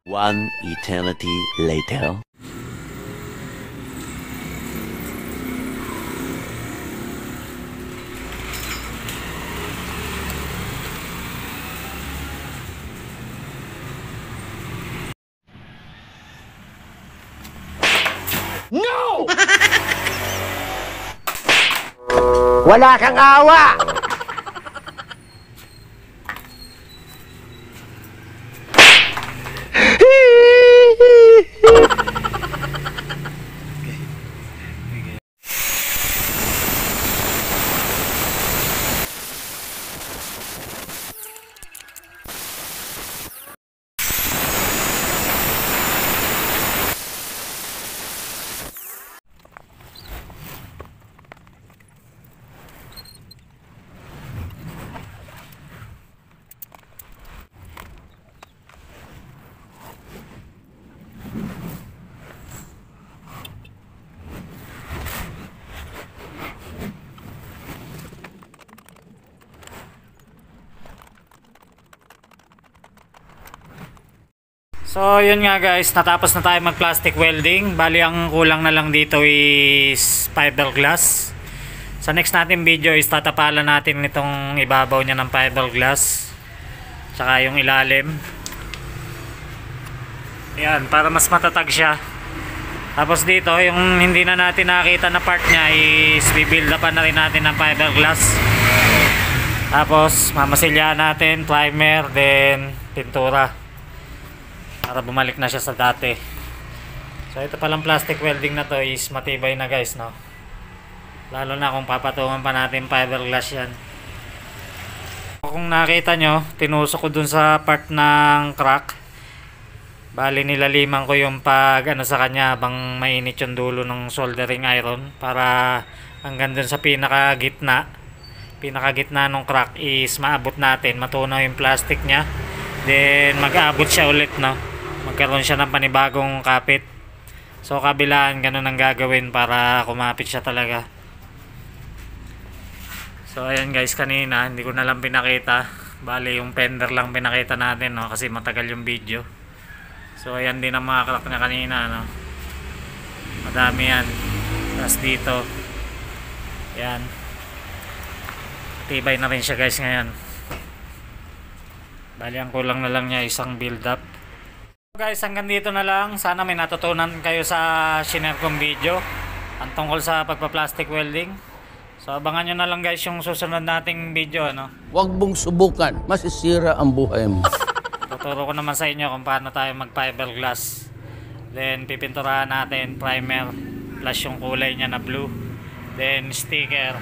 One eternity later. No! Wala kang awa! So yun nga guys, natapos na tayo mag plastic welding. Bali ang kulang na lang dito is fiberglass. Sa next natin video is tatapalan natin itong ibabaw niya ng fiberglass, tsaka yung ilalim. Yan, para mas matatag siya. Tapos dito yung hindi na natin nakita na part niya is bibuild upan na rin natin ng fiberglass. Tapos mamasilya natin, primer, then pintura, para bumalik na siya sa dati. So ito palang plastic welding na to is matibay na guys, no? Lalo na kung papatungan pa natin fiberglass yan. Kung nakita nyo, tinusok ko dun sa part ng crack. Bali nilaliman ko yung pag ano sa kanya habang mainit yung dulo ng soldering iron, para hanggang dun sa pinakagitna ng crack is maabot natin, matunaw yung plastic nya. Then mag-aabot siya ulit, no? Magkaroon siya ng panibagong kapit. So kabilaan, ganun ang gagawin para kumapit siya talaga. So ayan guys, kanina hindi ko na lang pinakita. Bali yung fender lang pinakita natin, no? Kasi matagal yung video. So ayan din ang mga crack niya kanina, no? Madami yan. Tapos dito, yan, tibay na rin siya guys ngayon. Bali ang kulang na lang niya isang build up. Guys, hanggang dito na lang. Sana may natutunan kayo sa shinare kong video ang tungkol sa pagpa-plastic welding. So abangan nyo na lang guys yung susunod nating video, ano? Huwag mong subukan, masisira ang buhay mo. Tuturo ko naman sa inyo kung paano tayo mag fiberglass. Then pipinturahan natin, primer plus yung kulay niya na blue, then sticker.